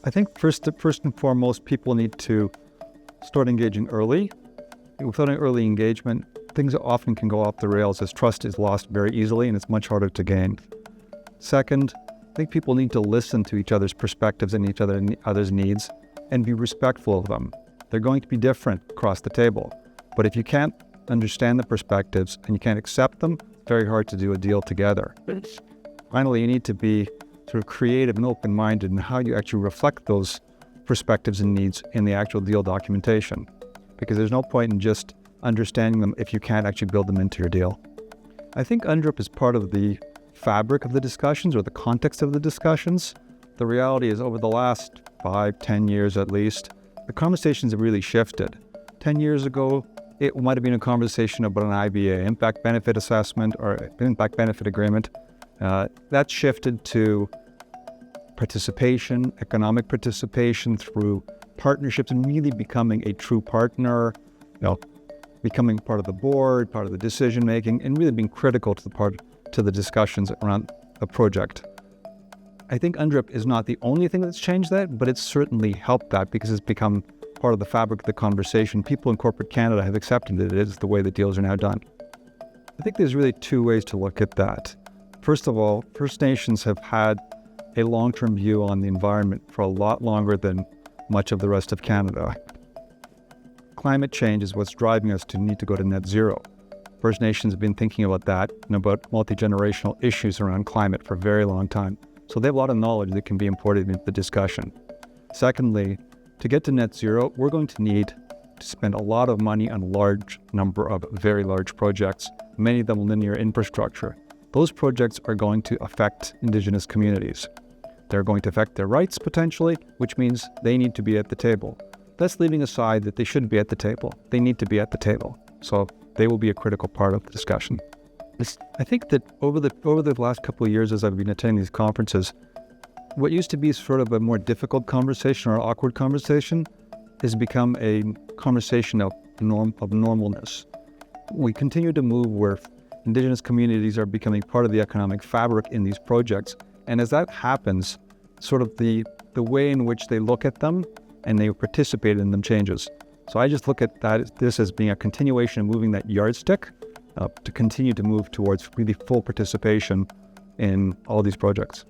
I think first and foremost, people need to start engaging early. Without an early engagement, things often can go off the rails as trust is lost very easily and it's much harder to gain. Second, I think people need to listen to each other's perspectives and each other's needs and be respectful of them. They're going to be different across the table. But if you can't understand the perspectives and you can't accept them, it's very hard to do a deal together. Finally, you need to be sort of creative and open-minded in how you actually reflect those perspectives and needs in the actual deal documentation. Because there's no point in just understanding them if you can't actually build them into your deal. I think UNDRIP is part of the fabric of the discussions or the context of the discussions. The reality is over the last 5-10 years at least, the conversations have really shifted. 10 years ago, it might have been a conversation about an IBA, impact benefit assessment or impact benefit agreement. That shifted to participation, economic participation through partnerships and really becoming a true partner, becoming part of the board, part of the decision making, and really being critical to the discussions around a project. I think UNDRIP is not the only thing that's changed that, but it's certainly helped that because it's become part of the fabric of the conversation. People in corporate Canada have accepted that it is the way that deals are now done. I think there's really two ways to look at that. First of all, First Nations have had a long-term view on the environment for a lot longer than much of the rest of Canada. Climate change is what's driving us to need to go to net zero. First Nations have been thinking about that and about multi-generational issues around climate for a very long time. So they have a lot of knowledge that can be imported into the discussion. Secondly, to get to net zero, we're going to need to spend a lot of money on a large number of very large projects, many of them linear infrastructure. Those projects are going to affect Indigenous communities. They're going to affect their rights potentially, which means they need to be at the table. That's leaving aside that they shouldn't be at the table. They need to be at the table. So they will be a critical part of the discussion. I think that over the last couple of years as I've been attending these conferences, what used to be sort of a more difficult conversation or awkward conversation has become a conversation of normalness. We continue to move where Indigenous communities are becoming part of the economic fabric in these projects. And as that happens, sort of the way in which they look at them and they participate in them changes. So I just look at this as being a continuation of moving that yardstick to continue to move towards really full participation in all these projects.